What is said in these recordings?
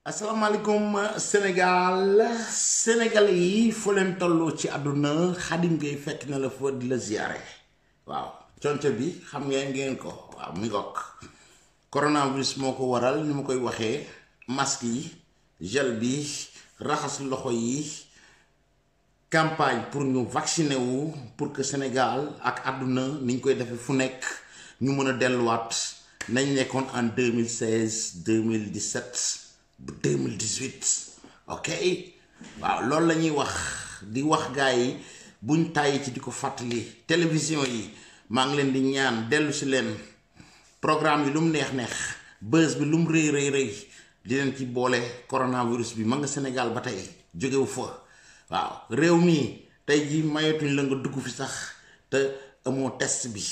asalaamaaleykum Sénégal sénégalais yi foo leen tolloo ci àdduna Khadim Gueye fekk na la fa di la ziyaare waaw conco bi xam ngeen ko waaw mi ngoog coronavirus moo ko waral ni ma koy waxee masque yi gel bi raxas loxo yi campagne pour ñu vacciner wu pour que Sénégal ak àdduna niñ koy defee fu nekk ñu mën a delluwaat nañ nekkoon en 2016 2017 2018 ok waaw loolu la ñuy wax di wax gars yi buñ tàyyi ci di ko fàttali télévision yi maa ngi leen di ñaan dellu si leen programme yi lu mu neex buzz bi lu mu rëy di leen ci boole coronavirus bi ma nga Sénégal ba tey jógewu fa waaw réew mi tey ji mayetuñ la nga dugg fi sax te amoo test bi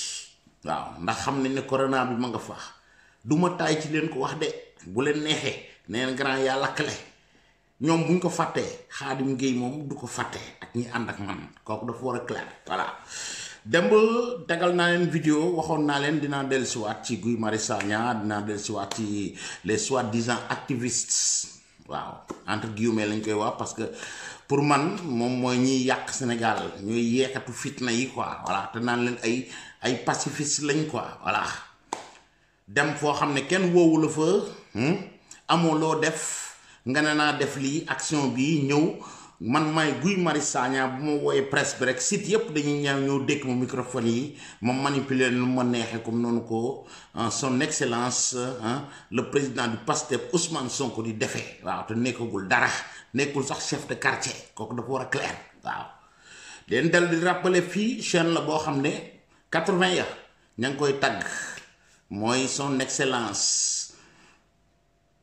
waaw ndax xam nañ ne corona bi ma nga fa du ma tàyyi ci leen ko wax de bu leen neexee neen grand yaa lakkale ñoom buñ ko fàttee Khadim Gueye moom du ko fàttee ak ñi ànd ak man kooku dafa war a clair voilà demb tegal naa leen vidéo waxoon naa leen dinaa dellusiwaat ci Guy Marius Sagna dinaa dellusiwaat ci les soi-disant activistes waaw entre guillemets lañ koy wax parce que pour man moom mooy ñiy yàq Sénégal ñooy yeekatu fitna yi quoi voilà te naan leen ay pacifistes lañ quoi voilà dem foo xam ne kenn woowu la fa amoo loo def nga ne naa def lii action bi ñëw man may Guy Marius Sagna bu ma wooyee presse bi rek site yépp dañuy ñëw dékk ma microphone yi ma manipuler lu ma neexee comme noonu ko son excellence le président du PASTEF Ousmane Sonko di defee waaw te nekkagul dara nekkul sax chef de quartier kooku dafa war a clair waaw leen dal di rappeler fii chaîne la boo xam ne 80 ya ña ngi koy tagg mooy son excellence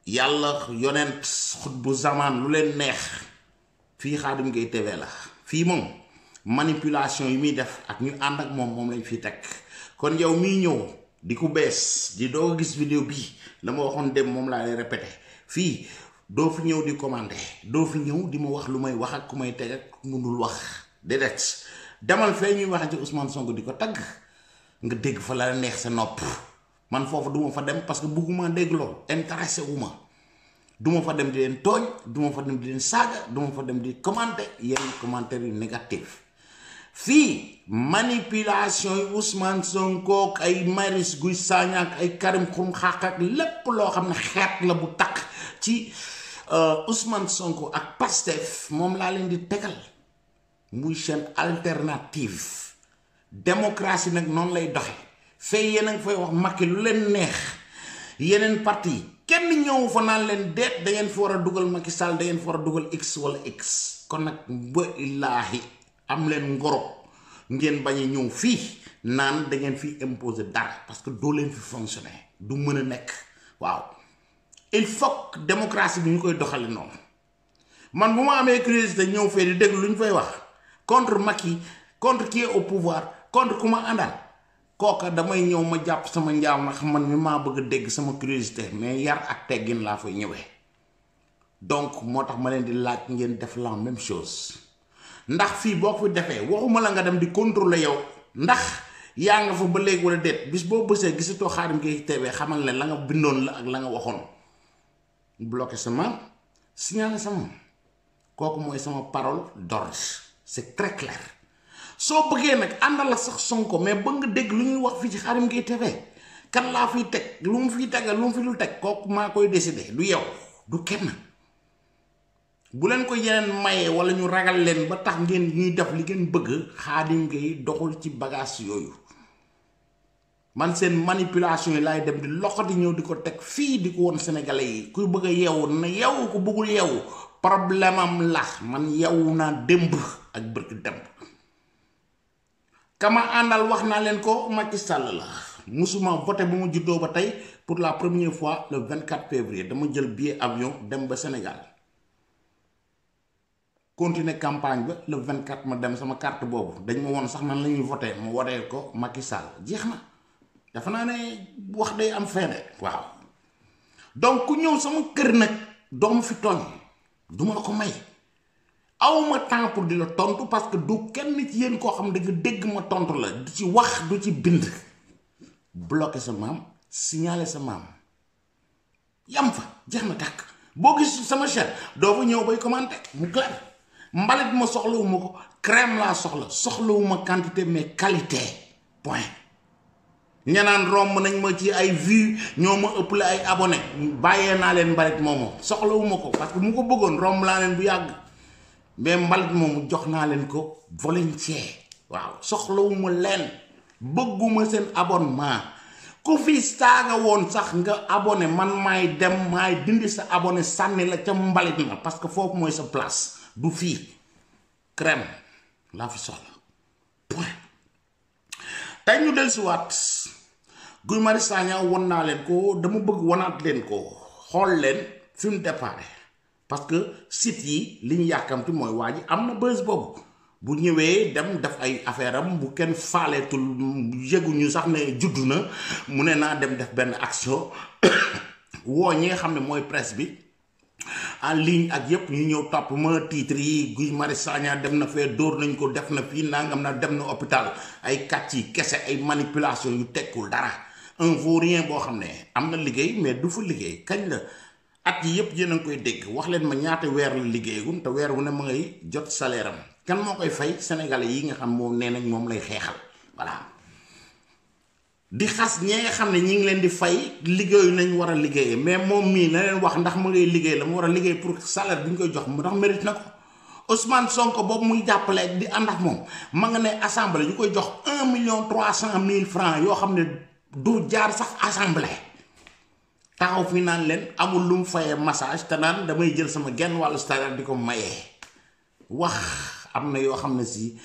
yàlla yonent xut bu zaman lu leen neex fii Khadim Gueye TV la fii moom manipulation yi muy def ak ñu ànd ak moom lañ fiy teg kon yow miy ñëw di ku bees di doo gis vidéo bi la ma waxoon dem moom laa lay répété fii doo fi ñëw di commenter doo fi ñëw di ma wax lu may wax ak ku may teg ak mënul wax déedéet demal fee ñuy wax ci Ousmane Sonko di ko tagg nga dégg fa la neex sa nopp man foofu duma fa dem parce que bugguma dégg lool intéressé wu ma duma fa dem di leen tooñ duma fa dem di leen saaga duma fa dem di commenter yenn commentaire yu négatif fii manipulation yi Ousmane Sonko ak ay Marius Guy Sagna ak ay Karim Xrum Xax ak lépp loo xam ne xeet la bu takk ci Ousmane Sonko ak Pastef moom laa leen di tegal muy chaîne alternative démocratie nag noonu lay doxe fay yéen a ngi fay wax Macky lu leen neex yeneen parti kenn ñëw fa naan leen deet da ngeen fi war a dugal Macky Sall da ngeen fi war a dugal x wala x kon nag ba illaahi am leen ngoro ngeen bañ a ñëw fii naan da ngeen fi imposer dara parce que doo leen fi fonctionner du mën a nekk waaw il faut que démocratie bi ñu koy doxale noonu man bu ma amee curiosité ñëw fee di déglu lu ñu fay wax contre Macky contre qui est au pouvoir contre ku ma àndal kooka damay ñëw ma jàpp sama njaam ndax man mi maa bëgg a dégg sama curiosité mais yar ak teggin laa fay ñëwee donc moo tax ma leen di laaj ngeen def la même chose ndax fii boo ko fi defee waxuma la nga dem di contrôler yow ndax yaa nga fa ba léegi wala déet bis boo bësee gisatoo Khadim Gueye TV xamal ne la nga bindoon la ak la nga waxoon bloqué sama signalé sama kooku mooy sama parole d'ordre c'est très clair soo bëggee nag àndal ak sax Sonko mais ba nga dégg lu ñuy wax fii ci Khadim Gueye TV kan laa fiy teg lu mu fiy tegal lu mu fi lu teg kooku maa koy décider du yow du kenn bu leen ko yeneen mayee wala ñu ragal leen ba tax ngeen ñuy def li ngeen bëgg Khadim Gueye doxul ci bagage yooyu man seen manipulation yi laay dem di loxoti ñëw di ko teg fii di ko woon sénégalais yi kuy bëgg a yeewu na yeewu ko bëggul yeewu problème am la man yeewu naa démb ak bërki démb kama àndal wax naa leen ko Macky Sall la musuma voté bu ma juddoo ba tey pour la première fois le 24 février dama jël billet avion dem ba Sénégal continuer campagne ba le 24 ma dem sama carte boobu dañ ma woon sax nan la ñuy voté ma woteel ko Macky Sall jeex na dafa naa ne wax day am feene waaw donc ku ñëw sama kër nag doom fi tooñ duma la ko may awma temps pour di la tontu parce que du kenn ci yéen koo xam da nga dégg ma tontu la du ci wax du ci bind bloqué sa maam signaler sa maam yam fa jeex na tàkk boo gis sama chaîne doo fa ñëw bay commenter mu clair. Mbalit ma soxlawuma ko crème laa soxlawuma quantité mais qualité point. ñanaan romb nañ ma ci ay vues ñoo ma ëpp la ay abonné bàyyee naa leen mbalit moomu soxlawuma ko parce que mu ko bëggoon romb laa leen bu yàgg mais mbalit moomu jox naa leen ko volontiers waaw soxlawuma leen bëgguma seen abonnement ku fi saaga woon sax nga abonné man maay dem maay dindi sa abonné sànni la ca mbalit ma parce que foofu mooy sa place du fii crème laa fi soxla point. tey ñu dellusiwaat Guy Marius Sagna won naa leen ko dama bëgg wanaat leen ko xool leen fi mu déparé parce que site yi li ñu yàkkamti mooy waa ji am na buzz boobu bu ñëwee dem def ay affaire am bu kenn faaleetul yëguñu sax ne juddu na mu ne naa dem def benn action woo ñi nga xam ne mooy presse bi en ligne ak yépp ñu ñëw topp ma titre yi Guy Marius Sagna dem na fee dóor nañ ko def na fii nangam na dem na hôpital ay kàcc yi kese ay manipulation yu tekkul dara un vaurien boo xam ne am na liggéey mais du fa liggéey kañ la at yi yépp yéen a ngi koy dégg wax leen ma ñaata weer la liggéeyagum te weer wu ne ma ngay jot salaire am kan moo koy fay sénégalais yi nga xam moom nee nañ moom lay xeexal voilà di xas ñee nga xam ne ñi ngi leen di fay liggéeyu nañ war a liggéeyee mais moom mii na leen wax ndax ma ngay liggéey la mu war a liggéey pour salaire bi ñu koy jox mu ndax mérite na ko Ousmane Sonko boobu muy jàppale di ànd ak moom ma nga ne assemblée ñu koy jox 1,3 francs yoo xam ne du jaar sax assemblée taxaw fi naan leen amul lu mu fayee massage te naan damay jël sama genn wàllu salaire di ko mayee wax am na yoo xam ne si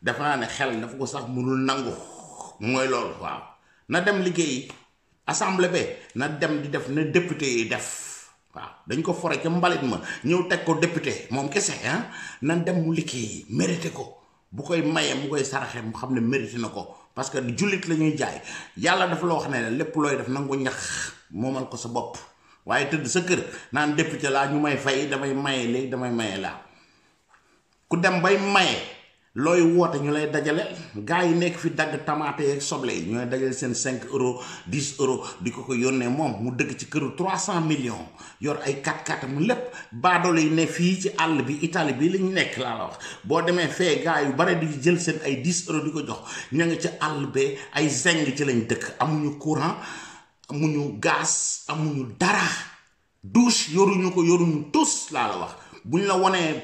dafa naa ne xel dafa ko sax mënul nangu mooy loolu waaw na dem liggéey assemblée ba na dem di def na député yi def waaw dañ ko fore ca mbalit ma ñëw teg ko député moom kese ah na dem mu liggéey mérité ko bu koy mayee mu koy saraxe mu xam ne mérité na ko parce que jullit la ñuy jaay yàlla dafa la wax ne lépp looy def nangu ñax moomal ko sa bopp waaye tëdd sa kër naan député laa ñu may fay damay maye léegi damay maye laa ku dem bay maye looy woote ñu lay dajale gars yi nekk fi dagg tamaate yeeg soble yi ñooy dajale seen 5 euros 10 euros di ko yónnee moom mu dëkk ci këru 300 millions yor ay 4x4 mu lépp baadoolo yi ne fii ci àll bi Italie bi la ñu nekk laa la wax boo demee fee gars yu bare di jël seen ay 10 euros di ko jox ña nga ci àll bee ay zeng ci lañ dëkk amuñu courant amuñu gaz amuñu dara douche yoruñu tus laa la wax buñ la wonee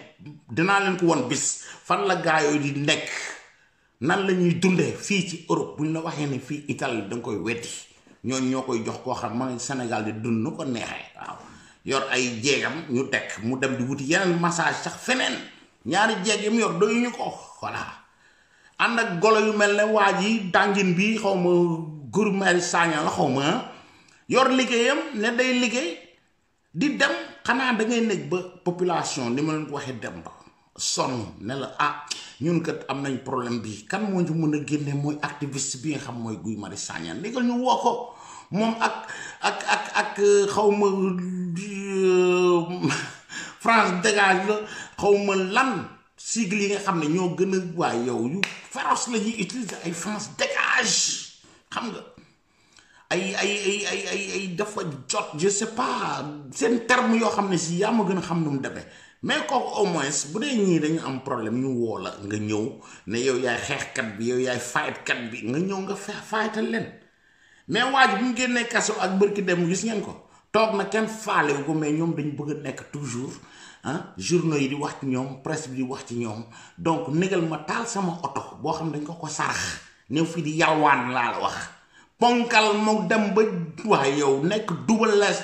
dinaa leen ko won bis fan la gaa yooyu di nekk nan la ñuy dundee fii ci Europe buñ la waxee ne fii Italie da nga koy weddi ñooñ ñoo koy jox koo xam ma ngi Sénégal di dund nu ko neexee waaw yor ay jeegam ñu teg mu dem di wuti yeneen massage sax feneen ñaari jeeg yi mu yor doyuñu ko voilà ànd ak golo yu mel ne waa ji dàngin bi xaw ma Guy Marius Sagna la xaw ma yor liggéeyam ne day liggéey di dem xanaa da ngay nekk ba population ni ma leen ko waxee dem ba sonn ne la ah ñun kat am nañ problème bi kan moo ñu mën a génne mooy activiste bi nga xam mooy Guy Marius Sagna ndigal ñu woo ko moom ak xaw ma France dégage la xaw ma lan sigle yi nga xam ne ñoo gën a waay yow yu féroce la ñuy utiliser ay France dégage xam nga ay dafa jot je sais pas seen terme yoo xam ne si yaa ma gën a xam nu mu demee mais kooku au moins bu dee ñii dañu am problème ñu woo la nga ñëw ne yow yaay xeexkat bi yow yaay faytkat bi nga ñëw nga faytal leen mais waa ji bu mu génnee kaso ak bërki dem gis ngeen ko toog na kenn faalewu ko mais ñoom dañu bëgg a nekk toujours ah journaux yi di wax ci ñoom presse bi di wax ci ñoom donc négal ma taal sama oto boo xam ne dañ ko sarax new fii di yalwaan laa la wax ponkal moo dem ba waaye yow nekk Double Less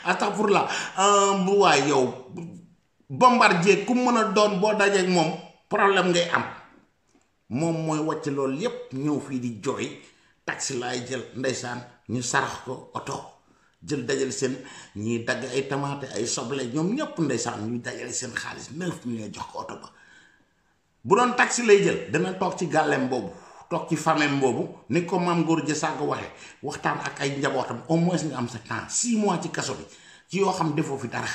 astafurlah bu waaye yow Bombardier ku mën a doon boo dajeek moom problème ngay am moom mooy wàcc loolu yépp ñëw fii di jooy taxi laay jël ndeysaan ñu sarax ko oto jël dajale seen ñiy dagg ay tamaate ay soble ñoom ñëpp ndeysaan ñuy dajale seen xaalis 9 millions jox ko oto ba bu doon taxi lay jël dana toog ci gàllem boobu toog ci famem boobu ni ko maam Ngor ja sàgg waxe waxtaan ak ay njabootam au moins nga am sa temps 6 mois ci kaso bi ci yoo xam defoo fi dara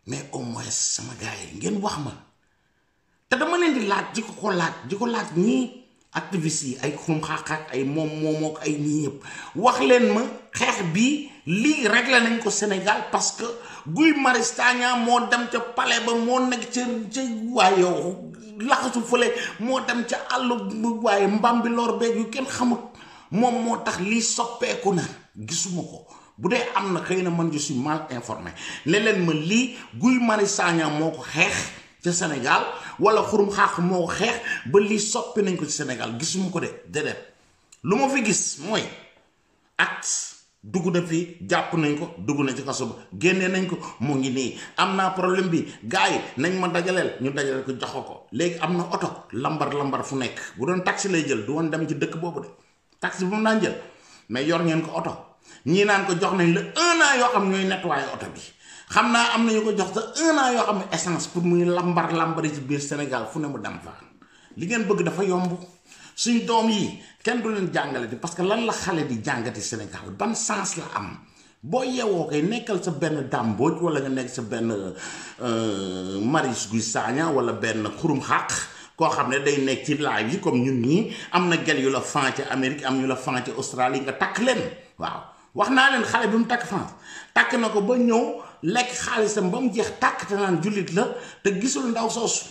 mais au moins sama gars yi ngeen wax ma te dama leen di laaj di ko laaj ñii activistes yi ay xum xaaxaak ay moom moomook ay ñii yëpp wax leen ma xeex bii lii réglé nañ ko Sénégal parce que Guy Marius Sagna moo dem ca palais ba moo nekk ca waaye yow laxasu fële moo dem ca àll waaye Mbambilor beeg yu kenn xamut moom moo tax lii soppeeku na gisuma ko bu dee am na xëy na man je suis mal informé ne leen ma lii Guy Marius Sagna moo ko xeex ca Sénégal wala xurum xaax moo ko xeex ba lii soppi nañ ko ci Sénégal gisuma ko de déedéet lu ma fi gis mooy acte dugg na fi jàpp nañ ko dugg na ci kaso ba génnee nañ ko mu ngi nii am naa problème bi gars yi nañ ma dajaleel ñu dajaleel ko jox ko léegi am na oto lambar fu nekk bu doon taxi lay jël du woon dem ci dëkk boobu de taxi bu mu daan jël mais yor ngeen ko oto ñii naan ko jox nañ la 1 an yoo xam ñooy nettoyer oto bi xam naa am nañu ko jox sa 1 an yoo xam ne essence pour muy lambari ci biir Sénégal fu ne mu dem fa li ngeen bëgg dafa yomb suñ doom yi kenn du leen jàngale di parce que lan la xale di jàngati Sénégal ban sens la am boo yeewoo koy nekkal sa benn dàmbooj wala nga nekk sa benn Marius Guy Sagna wala benn xurum xàq koo xam ne day nekk ci live yi comme ñun ñii am na gel yu la fan ci Amérique am ñu la fan ci Australie nga takk leen waaw wax naa leen xale bi mu takk France takk na ko ba ñëw lekk xaalisam ba mu jeex tàkk te naan jullit la te gisul ndaw soosu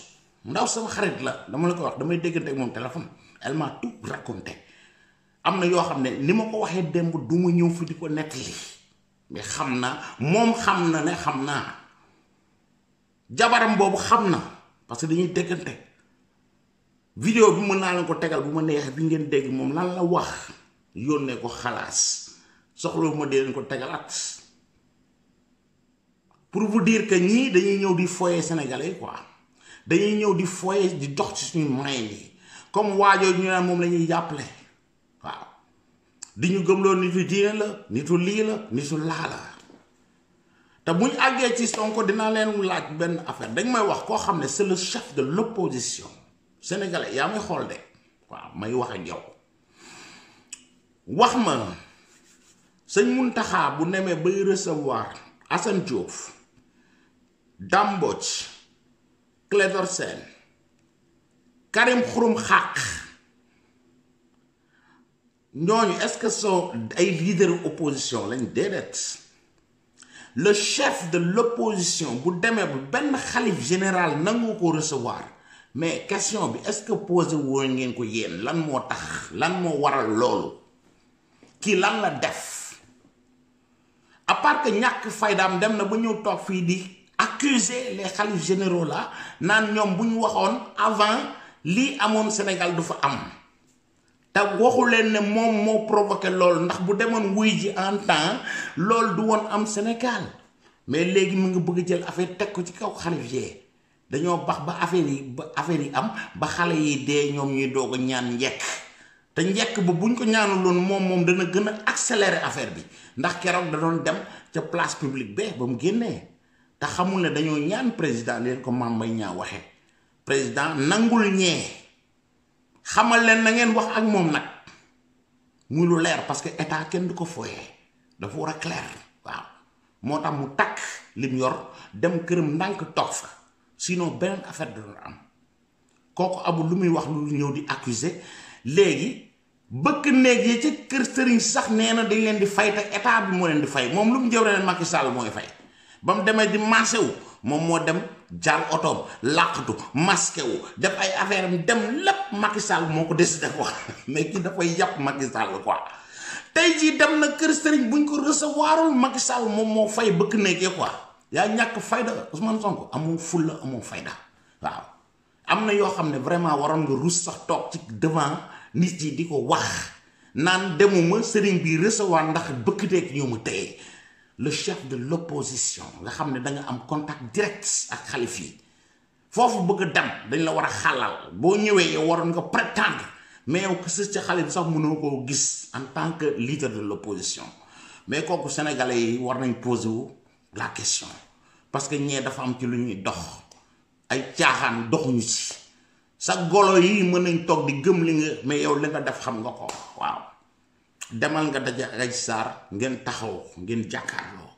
ndaw sama xarit la dama la ko wax damay déggante ak moom téléphone elle m'a tout raconté am na yoo xam ne ni ma ko waxee démb du ma ñëw fi di ko nettali mais xam naa moom xam na ne xam naa jabaram boobu xam na parce que dañuy déggante vidéo bi mën naa leen ko tegal bu ma neexee bi ngeen dégg moom lan la wax yónnee ko xalaas soxla ma dee leen ko tegalaat pour vous dire que ñii dañuy ñëw di foyer sénégalais quoi dañuy ñëw di foyer di dox ci suñu moyen yi comme waajoo ñu naan moom la ñuy jàppale waaw di ñu gëmloo nitu diine la nitu lii la nitu laa la te buñ àggee ci Sonko dinaa leen laaj benn affaire dañ may wax koo xam ne c'est le chef de l'opposition sénégalais yaa may xool de waaw may wax ak yow wax ma sëñ Mountakha bu nemee bay recevoir Assane Diouf Dame Mbodj Clédor Sène Karim Xurum Xaq ñooñu est-ce que sont ay leader opposition lañ déedéet le chef de l'opposition bu demee bu benn xalif général nangu ko recevoir mais question bi est-ce que posé woo ngeen ko yéen lan moo tax lan moo waral loolu kii lan la def à part que ñàkk faydaam dem na ba ñëw toog fii di accuser les xalifs généraux là naan ñoom bu ñu waxoon avant lii amoon Sénégal du fa am te waxu leen ne moom moo provoqué loolu ndax bu demoon wuy ji en temps loolu du woon am Sénégal mais léegi mu ngi bëgg jël affaire teg ko ci kaw xalif yee dañoo bax ba affaire yi am ba xale yi dee ñoom ñuy doog a ñaan njekk te njekk ba buñ ko ñaanuloon moom dana gën a accélérer affaire bi ndax keroog da doon dem ca place publique ba mu génnee te xamul ne dañoo ñaan président leen ko Mame Mbaye Niang waxee président nangul ñee xamal leen na ngeen wax ak moom nag muy lu leer parce que état kenn du ko fooyee dafa war a clair waaw moo tax mu takk lim yor dem këram ndànk toog fa sinon beneen affaire da doon am kooku amul lu muy wax lu ñëw di accuser léegi bëkk néeg yi ci kër sëriñ sax nee na dañ leen di fay te état bi moo leen di fay moom lu mu jëw leen Macky Sall mooy fay ba mu demee di marché wu moom moo dem jaar otoom làqatu masqué wu def ay affaire am dem lépp Macky Sall moo ko décidé quoi mais ki dafay yàpp Macky Sall quoi tey jii dem na kër sëriñ buñ ko recevoirul Macky Sall moom moo fay bëkk néeg quoi yaa ñàkk fayda Ousmane Sonko amoo fulla amoo fayda waaw am na yoo xam ne vraiment waroon nga rus sax toog ci devant nit yi di ko wax naan demuma sëriñ bi recevoir ndax bëkk néeg ñoo ma téye le chef de l'opposition nga xam ne da nga am contact direct ak xalif yi foofu bëgg dem dañ la war a xalal boo ñëwee yow waroon nga prétendre mais yow kës ca xalif sax mënoo koo gis en tant que leader de l'opposition mais kooku sénégalais yi war nañ poser wu la question parce que ñee dafa am ci lu ñuy dox ay caaxaan doxuñu ci sa golo yi mën nañ toog di gëm li nga mais yow li nga def xam nga ko waaw demal nga daje ak Sarr ngeen taxaw ngeen jàkkaarloo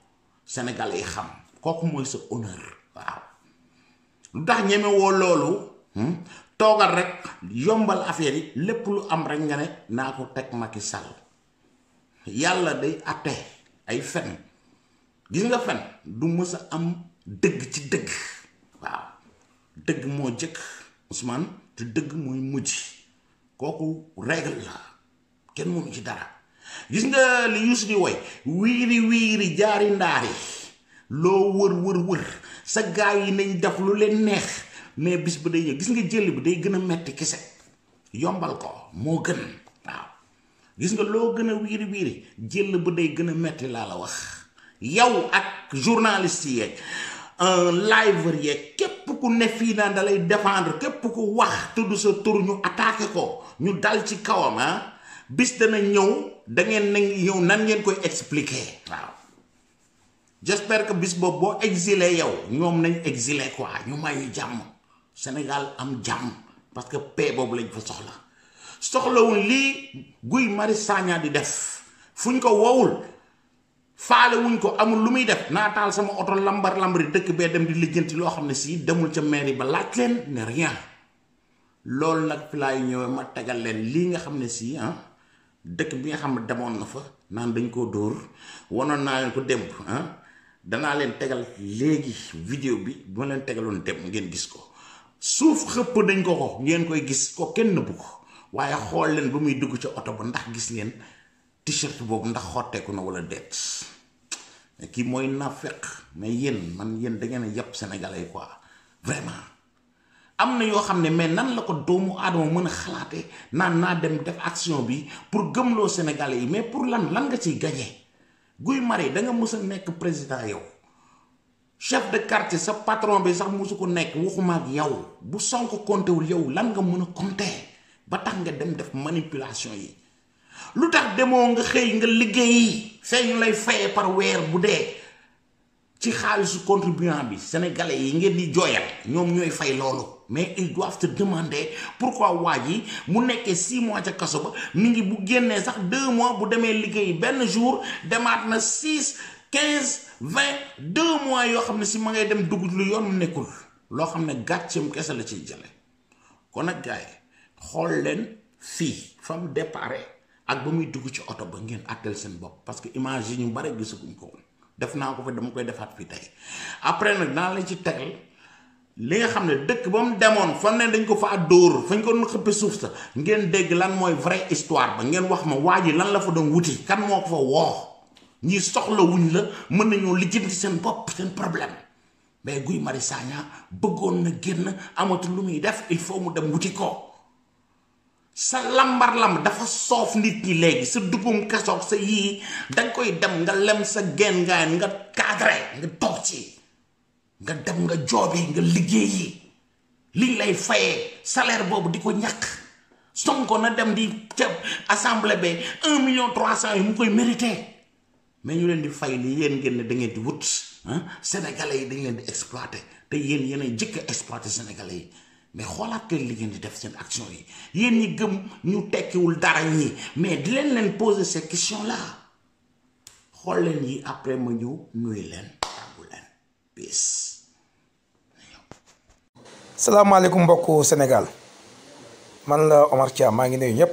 sénégalais yi xam kooku mooy sa honneur waaw lu tax ñeme woo loolu toogal rek yombal affaire yi lépp lu am rek nga ne naa ko teg Macky Sall yàlla day atte ay fen gis nga fen du mës a am dëgg ci dëgg waaw dëgg moo jëkk Ousmane te dëgg mooy mujj kooku règle la kenn mënu ci dara gis nga li Youssou di woy wiiri wiiri jaari ndaari loo wër sa gaay yi nañ def lu leen neex mais bis ba day ñëw gis nga jël bi day gën a metti kese yombal ko moo gën waaw gis nga loo gën a wiiri wiiri jël ba day gën a metti laa la wax yow ak journaliste yeeg liveur yeeg képp ku ne fii naan da lay défendre képp ku wax tudd sa tur ñu attaqué ko ñu dal ci kawam bis dana ñëw da ngeen ne yow nan ngeen koy expliquer waaw j'espère que bis boobu boo exilé yow ñoom nañ exilé quoi ñu may ñu jàmm Sénégal am jàmm parce que paix boobu lañ fa soxlawul lii Guy Marius Sagna di def fuñ ko wowul faale wuñ ko amul lu muy def naa taal sama oto lambari dëkk bee dem di lijjanti loo xam ne si demul ca mairie ba laaj leen ne rien loolu nag fi laay ñëwee ma tegal leen lii nga xam ne si dëkk bi nga xam ne demoon na fa naan dañ koo dóor wanoon naa leen ko démb danaa leen tegal léegi vidéo bi bu ma leen tegaloon dem ngeen gis ko suuf xëpp dañ ko ngeen koy gis ko kenn nëbbu ko waaye xool leen ba muy dugg ca oto ba ndax gis ngeen t-shirt boobu ndax xotteeku na wala déet mais kii mooy naafeq mais yéen da ngeen a yàpp sénégalais quoi vraiment am na yoo xam ne mais nan la ko doomu aadama mën a xalaatee naan naa dem def action bi pour gëmloo sénégalais yi mais pour lan nga ciy gagné Guy Marius da nga mës a nekk président yow chef de quartier sa patron bi sax musu ko nekk waxuma ak yow bu Sonko comptéwul yow lan nga mën a compté ba tax nga dem def manipulation yi lu tax demoo nga xëy nga liggéeyi fee ñu lay fayee par weer bu dee ci xaalisu contribuant bi sénégalais yi ngeen di jooyal ñoom ñooy fay loolu mais ils doivent te demander pourquoi waa ji mu nekkee 6 mois ca kaso ba mi ngi bu génnee sax 2 mois bu demee liggéeyi benn jour demaat na 6 15 20 2 mois yoo xam ne si ma ngay dem dugg lu yoon nekkul loo xam ne gàcceem kese la ciy jële kon nag gars yi xool leen fii fa mu déparé ak ba muy dugg ci oto ba ngeen àttal seen bopp parce que image yi ñu bare gisaguñ ko woon def naa ko fa dama koy defaat fii tey après nag naa lañ ci tegal li nga xam ne dëkk ba mu demoon fan ne dañ ko fa dóor fañ ko doon xëppe suuf sa ngeen dégg lan mooy vraie histoire ba ngeen wax ma waa ji lan la fa doon wuti kan moo ko fa woo ñi soxla wuñ la mën nañoo lijjanti seen bopp seen problème mais Guy Marius Sagna bëggoon na génn amatul lu muy def il faut mu dem wuti ko sa lambar dafa soof nit ñi léegi sa duggum kasoog sa yii danga koy dem nga lem sa genn ngaay nga cadré nga toog ci nga dem nga joobi nga liggéeyi liñ lay fayee salaire boobu di ko ñàkk Sonko na dem di ca assemblée ba 1,3 million yi mu koy mérité mais ñu leen di fay li yéen ngeen ne da ngeen di wut sénégalais yi dañ leen di exploité te yéen a jëkk a exploité sénégalais yi mais xoolaat leen li ngeen di def seen action yi yéen ñi gëm ñu tekkiwul dara ñi mais di leen poser ces questions là xool leen yi après ma ñëw nuyu leen tàggu leen peace. salaamaaleykum mbokku Sénégal man la Omar Thiam maa ngi nuyu ñëpp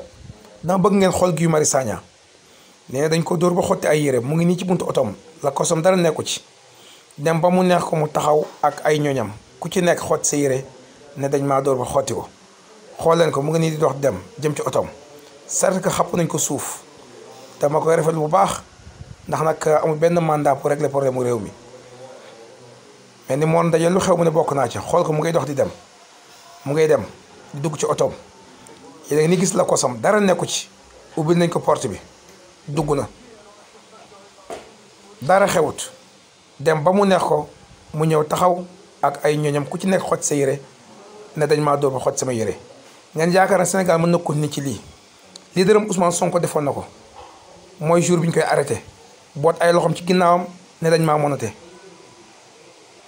dama bëgg ngeen xool Guy Marius Sagna nee na dañ ko dóor ba xotti ay yére mu ngi nii ci buntu otom la kosam dara nekku ci dem ba mu neex ko mu taxaw ak ay ñoñam ku ci nekk xotti sa yére ne dañ maa dóor ba xotti ko xool leen ko mu ngi nii di dox dem jëm ci otom certes que xapp nañ ko suuf te ma koy rafetlu bu baax ndax nag amul benn mandat pour régler problème mu réew mi mais ni moon daje lu xew mu ne bokk naa ci xool ko mu ngay dox di dem mu ngay dem di dugg ci otom yéen ni gis la kosam dara nekku ci ubbil nañ ko porte bi dugg na dara xewut dem ba mu neex ko mu ñëw taxaw ak ay ñoñam ku ci nekk xoj sa yére ne dañ maa dóor ba xoj sama yére ngeen yaakaar ne Sénégal mën na continuer ci lii dërëm Ousmane Sonko defoon na ko mooy jour bi ñu koy arrêté boot ay loxoom ci ginnaawam ne dañ maa monote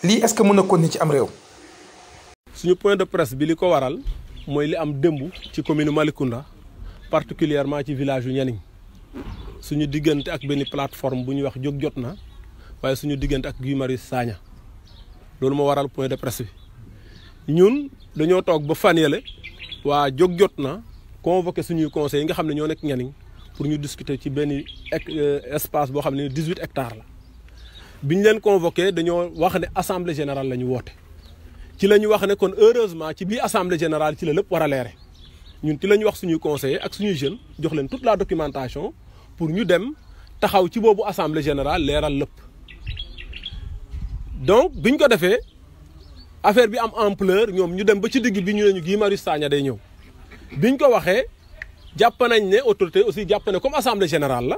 lii est-ce que mën na continuer ci am réew. suñu point de presse bi li ko waral mooy li am démb ci commune Malicounda particulièrement ci village yu Nianing suñu diggante ak benn plateforme bu ñuy wax jóg jot na waaye suñu diggante ak Guy Marius Sagna loolu moo waral point de presse bi ñun dañoo toog ba fan yële waa jóg jot na convoqué suñuy conseils yi nga xam ne ñoo nekk Nianing pour ñu discuter ci benn espace boo xam ne 18 hectares la bi ñu leen convoqué dañoo wax ne assemblée générale la ñu woote ci la ñu wax ne kon heureusement ci biir assemblée générale ci la lépp war a leere ñun ci la ñu wax suñuy conseillers ak suñuy jeunes jox leen toute la documentation pour ñu dem taxaw ci boobu assemblée générale leeral lépp donc biñ ko defee affaire bi am ampleur ñoom ñu dem ba ci digg bi ñu ne ñu Guy Marius Sagna day ñëw biñ ko waxee jàpp nañ ne autorité aussi jàpp ne comme assemblée générale la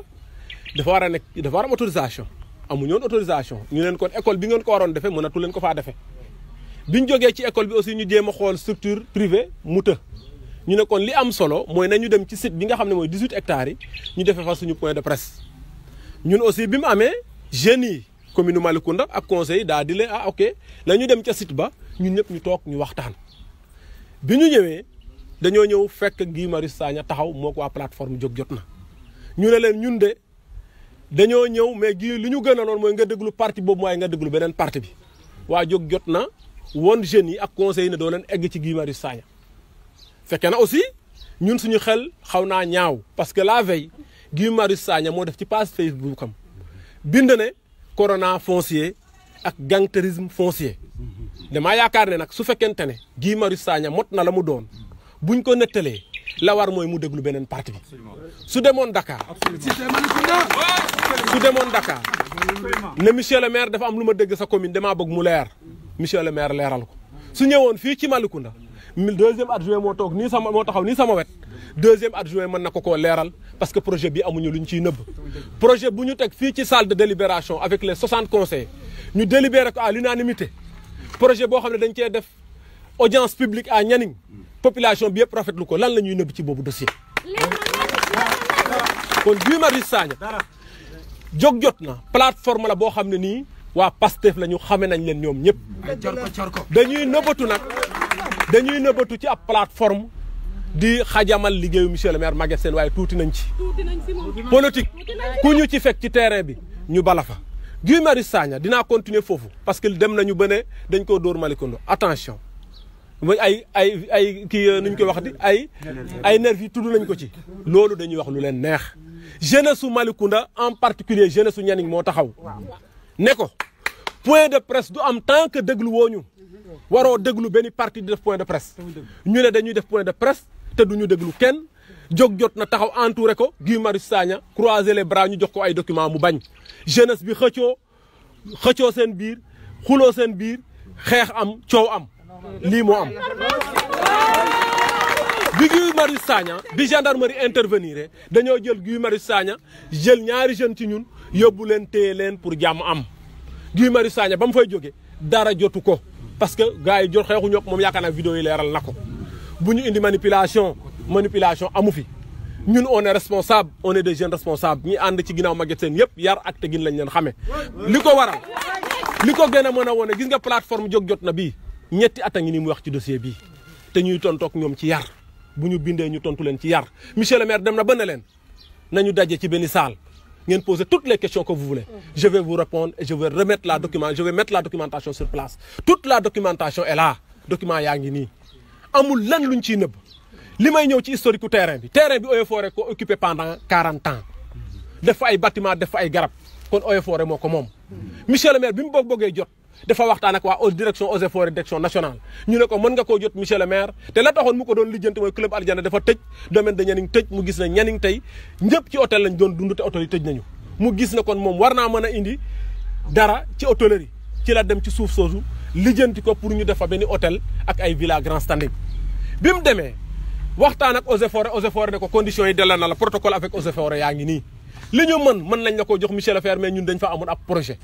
dafa war a nekk dafa war am autorisation amuñu woon autorisation ñu leen kon école bi ngeen ko waroon defee mënatu leen ko faa defee biñ jógee ci école bi aussi ñu jéem a xool structure privée mu të ñu ne kon li am solo mooy nañu dem ci site bi nga xam ne mooy 18 hectares yi ñu defee fa suñu point de presse ñun aussi bi mu amee jeunes yi commune Malicounda ak conseil daal di leen ok la ñu dem ca site ba ñun ñëpp ñu toog ñu waxtaan bi ñu ñëwee dañoo ñëw fekk Guy Marius Sagna taxaw moo ko waa plateforme jóg jot na ñu ne leen ñun de dañoo ñëw mais gi li ñu gën a loon mooy nga déglu parti boobu waaye nga déglu beneen parti bi waa jóg jot na woon jeunes yi ak conseil yi ne doo leen egg ci Guy Marius Sagna fekkee na aussi ñun suñu xel xaw naa ñaaw parce que la veille Guy Marius Sagna moo def ci page Facebook am bind ne corona foncier ak gangsterisme foncier damaa yaakaar ne nag su fekkente ne Guy Marius Sagna mot na la mu doon buñ ko nettalee la war mooy mu déglu beneen parti bi su demoon Dakar ne monsieur le maire dafa am lu ma dégg sa commune damaa bëgg mu leer monsieur le maire leeral ko su ñëwoon fii ci Malicounda deuxième adjoint moo toog nii sama moo taxaw nii sama wet deuxième adjoint mën na ko koo leeral parce que projet bi amuñu luñ ciy nëbb projet bu ñu teg fii ci salle de délibération avec les 60 conseillers ñu délibéré ko à l'unanimité projet boo xam ne dañ cee def audience publique à Nianing population bi yëpp rafetlu ko lan la ñuy nëbb ci boobu dossier kon Guy Marius Sagna jóg jot na plateforme la boo xam ne nii waa Pastef la ñu xame nañ leen ñoom ñëpp dañuy nëbbatu ci ab plateforme di xajamal liggéeyu monsieur le maire Maguette Sène waaye tuuti nañ ci politique ku ñu ci fekk ci terrain bi ñu bala fa Guy Marius Sagna dinaa continuer foofu parce que dem nañu ba ne dañ koo dóor Malicounda attention mooy ay kii nuñ koy wax di ay nervi tudd nañ ko ci loolu dañuy wax lu leen neex jeunesse su Malicounda en particulier jeunesse su Nianing moo taxaw ne ko point de presse du am tant que déglu wooñu waroo déglu benn parti di def point de presse ñu ne dañuy def point de presse te duñu déglu kenn jóg jot na taxaw entouré ko Guy Marius Sagna croiser les bras ñu jox ko ay documents mu bañ jeunesse bi xëccoo seen biir xuloo seen biir xeex am coow am lii moo am bi Guy Marius Sagna bi gendarmerie intervenir dañoo jël Guy Marius Sagna jël ñaari jeunes ci ñun yóbbu leen téye leen pour jàmm am Guy Marius Sagna ba mu fay jóge dara jotu ko parce que gars yi jot xeexuñu ak moom yaakaar naa vidéo yi leeral na ko bu ñu indi manipulation amu fi ñun on est responsable on est des jeunes responsables ñi ànd ci ginnaaw Maguette Sène yëpp yar ak tegin lañ leen xamee li ko waral li ko gën a mën a wone gis nga plateforme jóg jot na bii ñetti at a ngi ni mu wax ci dossier bii te ñuy tontoog ñoom ci yar bu ñu bindee ñu tontu leen ci yar monsieur le maire dem na ba ne leen nañu daje ci benn salle ngeen poser toutes les questions que vous voulez je vais vous répondre et je vais mettre la documentation sur place toute la documentation est là document yaa ngi nii amul lan luñ ciy nëbb li may ñëw ci historique u terrain bi Eaux et Forêts ko occupé pendant 40 ans def fa ay bâtiment def fa ay garab kon Eaux et Forêts moo ko moom monsieur le maire bi mu bëggee jot dafa waxtaan ak waa direction Eaux et Forêts direction nationale ñu ne ko mën nga koo jot monsieur le maire te la taxoon mu ko doon lijjanti mooy club Aljana dafa tëj domaine de Nianing tëj mu gis na Nianing tey ñëpp ci hôtel lañ doon dund te hôtel yi tëj nañu mu gis na kon moom war naa mën a indi dara ci hôtellerie ci la dem ci suuf soosu lijjanti ko pour ñu def fa benn hôtel ak ay villa grand standing bi mu demee waxtaan ak Eaux et Forêts ne ko conditions yi delloo na la protocole avec Eaux et Forêts yaa ngi nii li ñu mën nañ la ko jox monsieur le maire mais ñun dañ fa amoon ab projet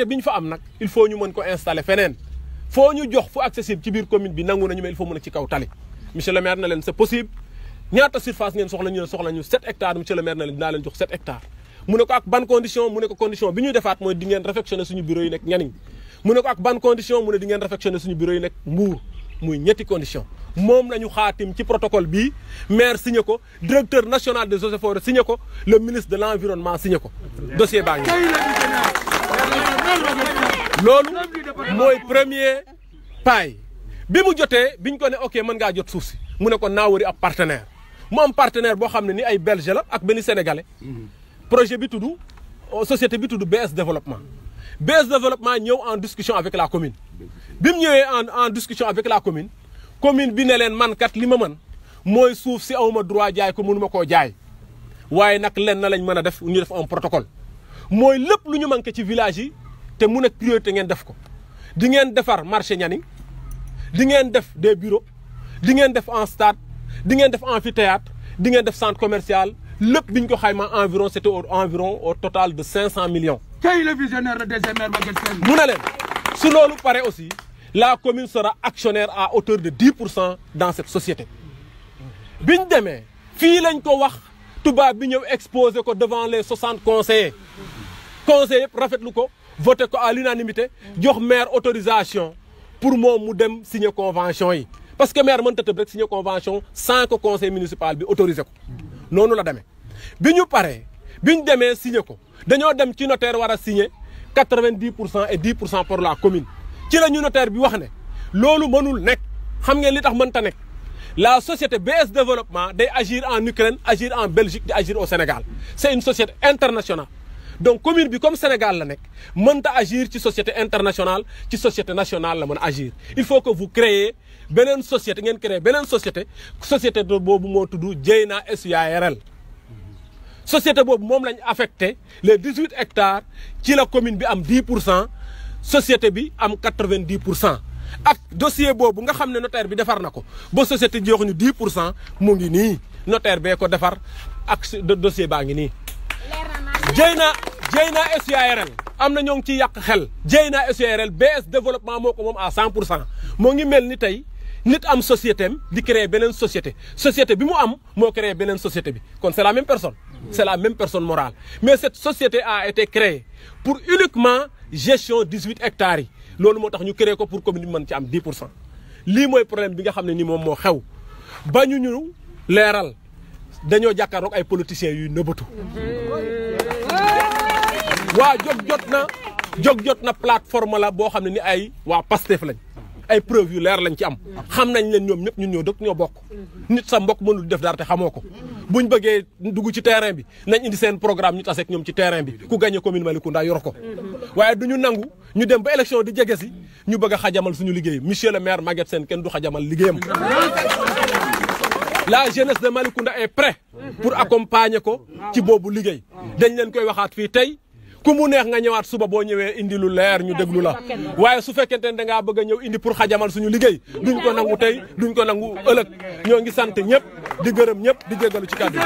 bi ñu fa am nag il faut ñu mën ko installer feneen foo ñu jox fu accessible ci biir commune bi nangu nañu mais il faut mën a ci kaw tali monsieur le maire na leen c'est possible ñaata surface ngeen soxla ñu 7 hectares monsieur le maire na leen dinaa leen jox 7 hectares mu ne ko ak ban condition mu ne ko condition bi ñuy defaat mooy di ngeen réfectionner suñu bureau yi nekk Nianing mu ne ko ak ban condition mu ne di ngeen réfectionner suñu bureau yi nekk Mbour muy ñetti condition moom lañu xaatim ci protocole bii maire signé ko directeur national des Eaux et Forêts signé ko le ministre de l'environnement signé ko dossier baa ngi loolu mooy premier paay bi mu jotee biñ ko ne ok mën ngaa jot suuf si mu ne ko naa wëri ab partenaire mu am partenaire boo xam ne ni ay belge la ak benn sénégalais projet bi tudd société bi tudd BS développement ñëw en discussion avec la commune bi mu ñëwee en discussion avec la commune bi ne leen man kat li ma mën mooy suuf si awma droit jaay ko mënuma koo jaay waaye nag len na lañ mën a def ñu def un protocole mooy lépp lu ñu manqué ci village yi te mu nekk priorité ngeen def ko di ngeen defar marché Nianing di ngeen def des bureaux di ngeen def en stade di ngeen def amphithéâtre di ngeen def centre commercial lépp bi ñu ko xayma environ c'était environ au total de 500 millions. tey le visionnaire le désiré Maguette Sène mu ne leen su loolu pare aussi la commune sera actionnaire à hauteur de 10% dans cette société. bi ñu demee fii lañ ko wax tubaab bi ñëw exposé ko devant les 60 conseillers yëpp rafetlu ko voté ko à l'unanimité jox maire autorisation pour moom mu dem signer convention yi parce que maire mënta tëb rek signer convention sans que conseil municipal bi autorisé ko noonu la demee. bi ñu paree bi ñu demee signer ko dañoo dem ci notaire war a signer 90% et 10% pour la commune ci la ñu notaire bi wax ne loolu mënul nekk xam ngeen li tax mënta nekk. La société BS Développement day agir en Ukraine, agir en Belgique, di agir au Sénégal. C'est une société internationale. Donc commune bi comme Sénégal la nekk mënta agir ci société internationale ci société nationale la mën a agir. Il faut que vous créez beneen société ngeen créer beneen société boobu moo tudd Dieyna SUARL. société boobu moom lañ affecté les 18 hectares ci la commune bi am 10%, société bi am 90%. ak dossier boobu nga xam ne notaire bi defar na ko ba société jox ñu 10% mu ngi nii notaire bee ko defar ak dossier baa ngi nii. Dieyna SUARL am na ñoo ngi ciy yàq xel Dieyna SUARL BS développement moo ko moom à 100% moo ngi mel ni tey nit am société am di créer beneen société bi mu am moo créer beneen société bi kon c'est la même personne. C'est la même personne morale mais cette société a été créée pour uniquement gestion 18 hectares yi. loolu moo tax ñu créé ko pour commune bi mën ci am 10% lii mooy problème bi nga xam ne ni moom moo xew ba ñu leeral dañoo jàkkaarloog ay politiciens yuy nëbbatu. waa jóg jot na plateforme la boo xam ne ni ay waa Pastef lañ ay preuve yu leer lañ ci am xam nañ leen ñoom ñëpp ñun ñoo dëkk ñoo bokk nit sa mbokk mënul def dara te xamoo ko buñ bëggee dugg ci terrain bi nañ indi seen programme ñu taseeg ñoom ci terrain bi ku gagné commune Malicounda yor ko waaye duñu nangu ñu dem ba élection di jege si ñu bëgg a xajamal suñu liggéey monsieur le maire Maguette Sène kenn du xajamal liggéeyam. La jeunesse de Malicounda est prête pour accompagner ko ci boobu liggéey dañ leen koy waxaat fii tey ku mu neex nga ñëwaat suba boo ñëwee indi lu leer ñu déglu la waaye su fekkente ne da ngaa bëgg a ñëw indi pour xajamal suñu liggéey duñ ko nangu tey duñ ko nangu ëllëg ñoo ngi sant ñëpp di gërëm ñëpp di jégalu ci kàddu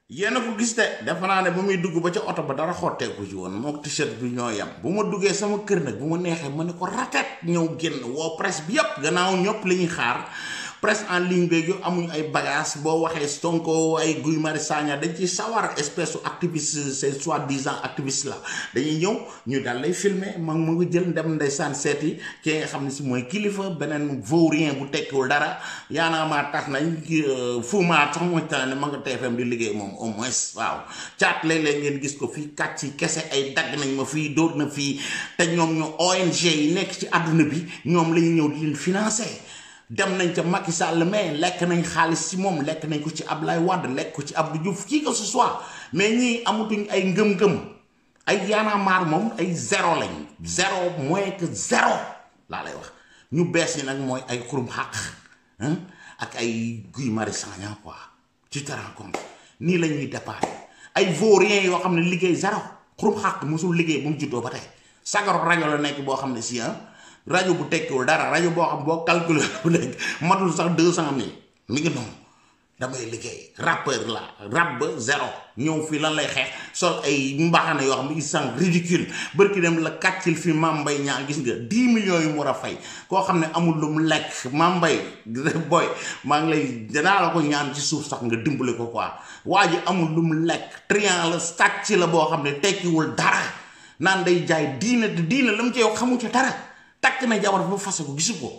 yéen a ko gis de defe naa ne ba muy dugg ba ca oto ba dara xotteeku ci woon mook t-shirt bi ñoo yem bu ma duggee sama kër nag bu ma neexee ma ne ko ratet ñëw génn woo presse bi yëpp gannaaw ñëpp li ñuy xaar presse en ligne beeg yu amuñ ay bagage boo waxee Sonko ay Guy Marius Sagna dañ ci sawar espèce activiste c'est soi-disant activiste la dañuy ñëw ñu daal lay filmer ma nga jël dem ndeysaan seeti ki nga xam ne si mooy kilifa beneen vaurien bu tekkiwul dara yaanaamaa tax nañ fuumaa sax mooy tane ne ma nga TFM di liggéey moom au moins waaw caat léeg-léeg ngeen gis ko fii kàcc ci kese ay dagg nañ ma fii dóor na fii te ñoom ñu ONG yi nekk ci àdduna bi ñoom lañu ñëw di leen financer dem nañ ca Macky Sall mais lekk nañ xaalis ci moom lekk nañ ko ci Ablaye Wade lekk ko ci Abdou Diouf qui que ce soit mais ñii amatuñ ay ngëm-ngëm ay yaanamaar moom ay zéro lañ zéro moins que zéro laa lay wax ñu bees yi nag mooy ay xurum xaq ak ay Guy Marius Sagna quoi tu te rends compte nii la ñuy déparé ay vauriens yoo xam ne liggéey zéro xurum xaq mosul liggéey bu mu juddoo ba tey sagaru rajo la nekk boo xam ne si rajo bu tekkiwul dara rajo boo xam boo calculé bu nekk matul sax 200,000 mi ngi noonu damay liggéey rappeur la rap ba zéro ñëw fii lan lay xeex sol ay mbaxana yoo xam ne ils sont ridicules bërki dem la kàccil fi Mame Mbaye Niang gis nga 10 millions yu mu war a fay koo xam ne amul lu mu lekk Mame Mbaye boy maa ngi lay danaa la ko ñaan ci suuf sax nga dimbale ko quoi waa ji amul lu mu lekk trian la sàcc la boo xam ne tekkiwul dara naan day jaay diina la mu ci yow xamu ci dara takk na jabar ba fase ko gisu ko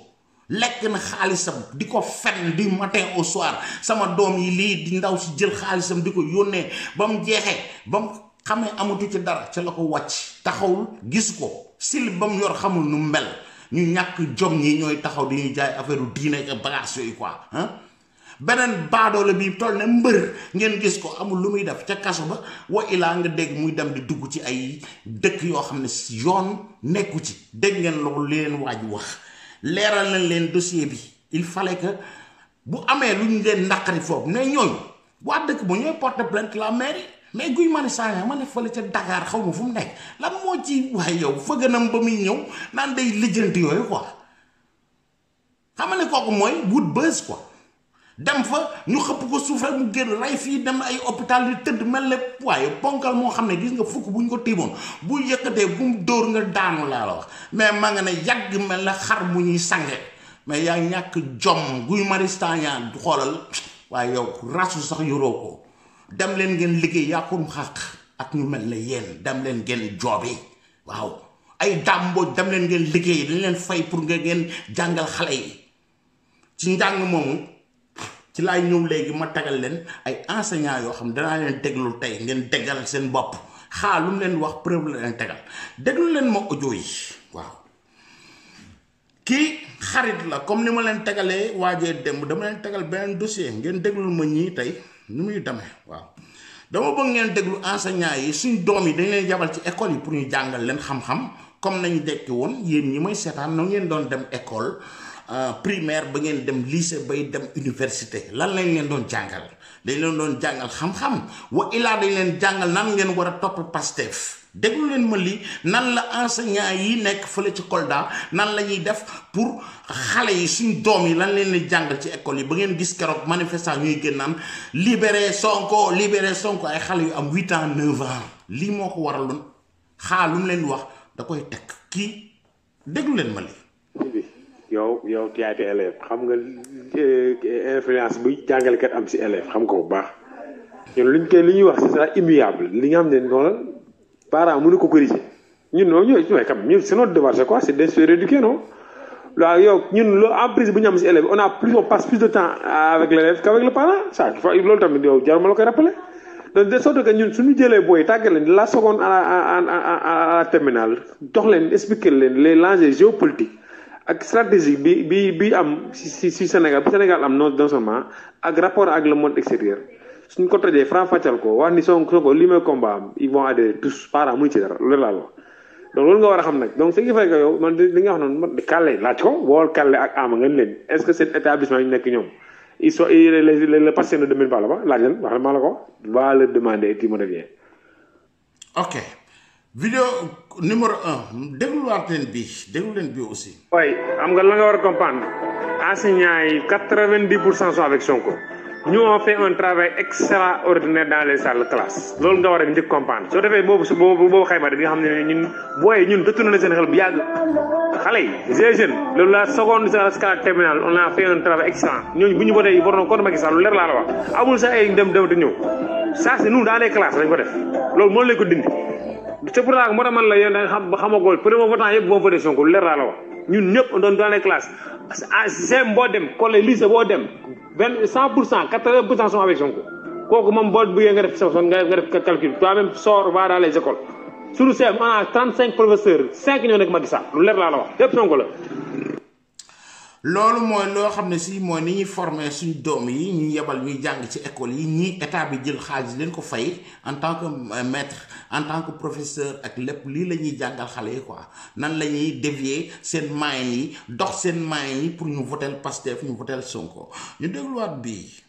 lekk na xaalisam di ko fen du matin au soir sama doom yi lii di ndaw si jël xaalisam di ko yónnee ba mu jeexee ba mu xamee amatu ci dara ca la ko wàcc taxawul gis ko sil ba mu yor xamul nu mel ñu ñàkk jom ñi ñooy taxaw di ñuy jaay affaire u diine ak bagage yooyu quoi beneen baadoola bi toll ne mbër ngeen gis ko amul lu muy def ca kaso ba wa ilaa nga dégg muy dem di dugg ci ay dëkk yoo xam ne yoon nekku ci dégg ngeen loolu li leen waaj wax leeral nañ leen dossier bi il fallait que bu amee lu ñu leen naqari foofu ne ñooñu waa dëkk ba ñooy porter plainte la mairie mais Guy Marius Sagna ma ne fële ca Dakar xaw ma fu mu nekk lan moo ci waaye yow fëgganam ba muy ñëw naan day lijjanti yooyu quoi xam nga ne kooku mooy wut bës quoi dem fa ñu xëpp ko suuf rek mu génn rey fii dem ay hôpital yu tëdd mel ne waaye ponkal moo xam ne gis nga fukk bu ñu ko tiimoon bu yëkkatee bu mu dóor nga daanu laa la wax mais maa nga ne yàgg mel ne xar mu ñuy sange mais yaa ñàkk jom Guy Marius Sagna xoolal waaye yow rasu sax yoroo ko dem leen ngeen liggéey yàqurum xàq ak ñu mel ne yéen dem leen ngeen joobi waaw ay dàmbooj dem leen ngeen liggéey dañ leen fay pour nga ngeen jàngal xale yi ci njàng moomu ci laay ñëw léegi ma tegal leen ay enseignants yoo xam danaa leen déglu tey ngeen déggal seen bopp xaa lu mu leen wax preuve la leen tegal déglu leen ma audio yi waaw kii xarit la comme ni ma leen tegalee waajee démb dama leen tegal beneen dossier ngeen déglul ma ñii tey ni muy demee waaw dama bëgg ngeen déglu enseignants yi suñ doom yi dañ leen yabal ci école yi pour ñu jàngal leen xam-xam comme nañu dekki woon yéen ñi may seetaan na ngeen doon dem école primaire ba ngeen dem lycée bay dem université lan lañ leen doon jàngal dañ leen doon jàngal xam-xam wa ilaa dañ leen jàngal nan ngeen war a topp Pastef déglu leen ma lii nan la enseignant yi nekk fële ci Kolda nan la ñuy def pour xale yi suñ doom yi lan leen di jàngal ci école yi ba ngeen gis keroog manifestant ñuy gën naan libéré Sonko ay xale yu am 8 ans 9 ans lii moo ko waraloon xaa lu mu leen wax da koy teg kii déglu leen ma lii. yow tiyaate élève xam nga influence bu jàngalekat am si élève xam ko bu baax ñun li ñuy wax c'est ça immuable li nga xam ne noonu parents mënu ko corriger ñun noonu ñun c'est notre devoir c'est quoi c'est de se rééduquer non waaw yow ñun en prise bu ñu am si élève on passe plus de temps avec l'élève qu'avec le parent ça loolu tamit yow jaruma la koy rappeler donc de sorte que ñun suñu jëlee booy tàggat leen la seconde à la terminale jox leen expliquer leen les enjeux géopolitiques ak stratégie bi am si Sénégal bi Sénégal am non seulement ak rapport ak le monde extérieur suñ ko tojee franc fàccal ko wax ni Sonko li may combat am ils vont adhérer tous parents muñu ci dara loolu laa wax donc loolu nga war a xam nag donc ce qui fait que yow man li nga wax noonu man kàlle laaj ko wool kàlle ak ama ngeen leen est-ce que cet établissement ñu nekk ñoom ils sont le patient ne domine pas là-bas laaj leen wax maa la ko va leur demander et tu me reviens. Ok. vidéo numéro 1 dégluwaat leen bi aussi. oui am nga la nga war a comprendre enseignants yi 90% sont avec Sonko. Nous on fait un travail extraordinaire dans les salles de classe loolu nga war a njëkk comprendre soo defee boobu xayma di nga xam ne ñun booy ñun dëttu na seen xel bu yàgg xale yi les jeunes loolu la seconde scala terminale on a fait un travail excellent ñooñu bu ñu voté yi war na kon Macky Sall lu leer laa la wax amul sax ay dem te ñëw ça c'est nous dans les classes lañ ko def loolu moo lañ ko dindi c'est pour ça moo tax man la yow da nga xam ba xamagoo premier votant yëpp boo voté Sonko lu leer laa la wax ñun ñëpp doon dans les classes CEM boo dem collège lycée boo dem 100%, 80% sont avec Sonko. Kooku moom boo bëggee nga def calcul toi-même sors va dans les écoles. Sur le CEM on a 35 professeurs 5 ñoo nekk Macky Sall lu leer laa la wax yépp Sonko la. loolu mooy loo xam ne si mooy ni ñuy former suñ doom yi ñu yebal ñuy jàng ci école yi ñii état bi jël xaalis leen ko fay en tant que maître en tant que professeur ak lépp lii la ñuy jàngal xale yi quoi nan la ñuy dévier seen moyens yi dox seen moyens yi pour ñu votel Pastef ñu votel Sonko ñu dégluwaat bii.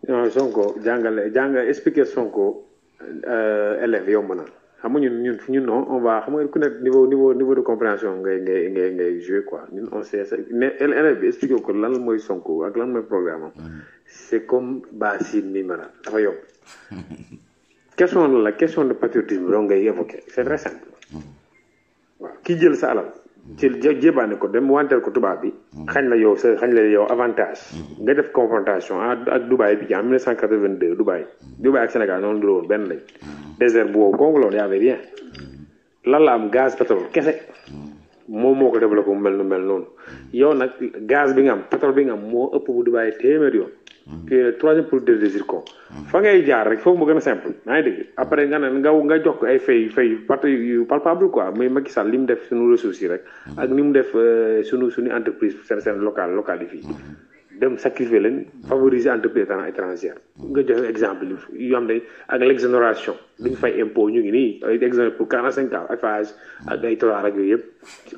non Sonko jàngale expliquer Sonko élèves yomb na xam nga ñun non on va xam nga ku nekk niveau de compréhension ngay jouer quoi ñun on sait ça mais élève bi expliquer ko lan mooy Sonko ak lan mooy programme am c'est comme Bassine Mimara dafa yomb question de patriotisme doo ngay évoquer c'est très simple waaw ki jël sa alal ci jébaane ko dem wanteel ko tubaab bi xañ la yow avantage nga def confrontation ak Dubaï bi ci en 1982 Dubaï ak Sénégal noonu du woon benn lañ désert bu wow kongu loolu y avait rien lan la am gaz pétrole kese moom moo ko développé mu mel noonu yow nag gaz bi nga am pétrole bi nga am moo ëpp bu Dubaï téeméer yoon qui est le troisième producteur de zircon. fa ngay jaar rek foofu moo gën a simple maa ngi dégg après nga jox ko ay fay parti yu palpable quoi muy Macky Sall li mu def suñu ressources yi rek ak ni mu def suñu entreprise seen local yi fii dem sacrifier leen favoriser entreprise étrangère nga joxe exemple yu am ne ak l'exonération duñ fay impôt ñu ngi nii ay exonéré pour 45 ans Eiffage ak ay Total ak yooyu yëpp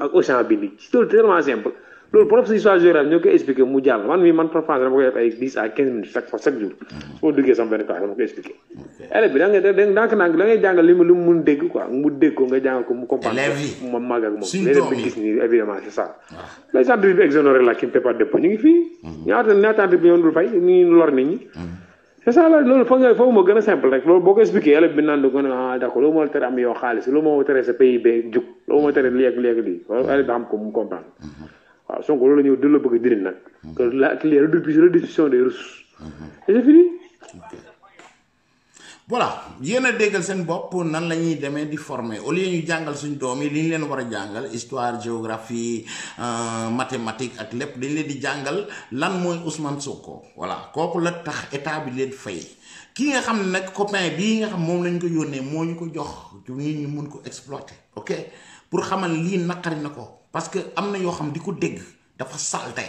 ak Auchan bi nii loolu tellement simple loolu prof si histoire géographe ñoo koy expliqué mu jàll man par France dama koy def ay 10 à 15 minutes chaque jour soo duggee sama benn classe dama koy expliqué élève bi da ngay jàngal li mu mun dégg quoi mu dégg ko nga jàngal ko mu comprendre ko ma màgg ak moom léeg-léeg bi gis ni évidemment c'est ça les entreprises exonérées là qui ne paient pas d'impôt ñu ngi fii ñaata entreprise yoon dul fay ñu ngi lor nit ñi c'est ça la loolu foofu moo gën a simple rek loolu boo ko expliqué élève bi naan ko ne d'accord loolu moo tere am yow xaalis loolu moo tere sa PIB jug loolu moo tere léegi lii élève bi xam ko mu comprendre waaw Sonko loolu la ñëw la bëgg a diri nag que la redistribution des ressources et c'est fini. voilà yéen a déggal seen bopp nan la ñuy demee di former au lieu ñu jàngal suñ doom yi li ñu leen war a jàngal histoire géographie mathématique ak lépp dañ leen di jàngal lan mooy Ousmane Sonko voilà kooku la tax état bi leen fay kii nga xam ne nag copain bii nga xam moom lañ ko yónnee moo ñu ko jox nit ñi mun ko exploiter ok pour xamal lii naqari na ko. parce que am na yoo xam di ko dégg dafa salte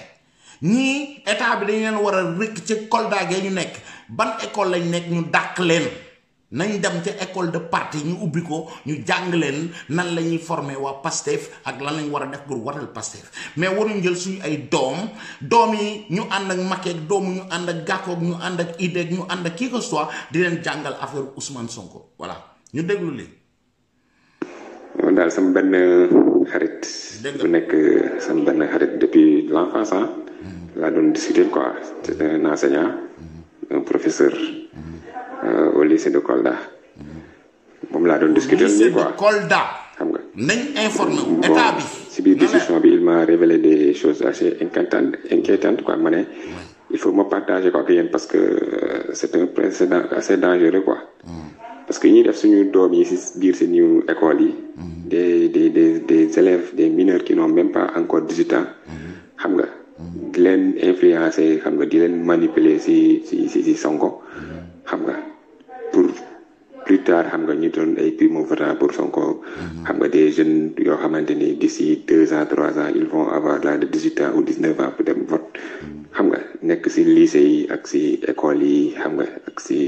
ñii état bi dañ leen war a rëkk ci Kolda gee ñu nekk ban école lañ nekk ñu dàq leen nañ dem ca école de parti ñu ubbi ko ñu jàng leen nan la ñuy former waa Pastef ak lan lañ war a def pour waral Pastef mais waruñ jël suñu ay doom yi ñu ànd ak Macky ak doom ñu ànd ak Gakou ñu ànd ak Idé ñu ànd ak qui que soit di leen jàngal affaire Ousmane Sonko voilà ñu déglu li moom daal sama benn xarit bu nekk sama benn xarit depuis l'enfance laa doon discuter quoi c'est un enseignant un professeur au lycée de Kolda moom laa doon discuter nii quoi Kolda xam nga nañ informé état bi si biir discussion bi il m'a révélé des choses assez inquiétantes quoi ma ne il faut ma partager quoi ak yéen parce que c'est un précédent assez dangereux quoi parce que ñuy def suñu doom yi si biir si new école yi des élèves des mineurs qui n'ont même pas encore 18 ans xam nga di leen influencer xam nga di leen manipuler si Sonko xam nga pour plus tard xam nga ñu doon ay primo-votants pour Sonko xam nga des jeunes yoo xamante ni d'ici 2 ans 3 ans ils vont avoir l'âge de 18 ans ou 19 ans pour dem vote xam nga nekk si lycée yi ak si école yi xam nga ak si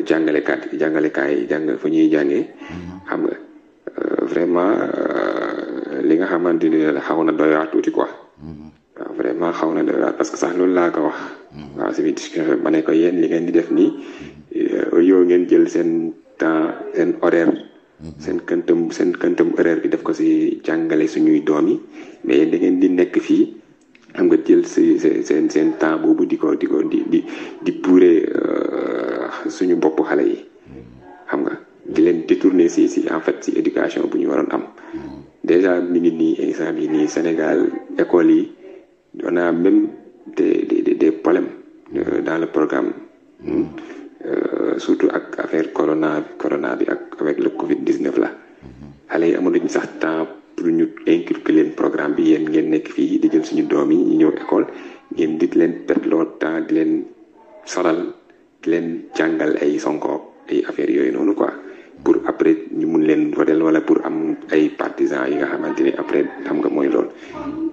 jàngalekaay yi jàng fu ñuy jàngee xam nga vraiment li nga xamante ni xaw na doy waar tuuti quoi waaw vraiment xaw na doy waar parce que sax loolu laa ko wax waaw si biir discussion ma ne ko yéen li ngeen di def nii yow ngeen jël seen temps seen horaire seen këntam horaire bi def ko si jàngale suñuy doom yi mais yéen da ngeen di nekk fii xam nga jël seen temps boobu di puure suñu bopp xale yi xam nga di leen détourner si en fait si éducation bu ñu waroon am déjà mi ngi nii instant bi nii Sénégal école yi on a même des problèmes dans le programme surtout ak affaire corona bi ak avec le Covid-19 là xale yi amatuñ sax temps pour ñu inculquer leen programme bi yéen ngeen nekk fii di jël suñu doom yi ñu ñëw école ngeen di leen perdre leur temps di leen solal di leen jàngal ay Sonko ay affaires yooyu noonu quoi pour après ñu mun leen voter wala pour am ay partisans yi nga xamante ni après xam nga mooy loolu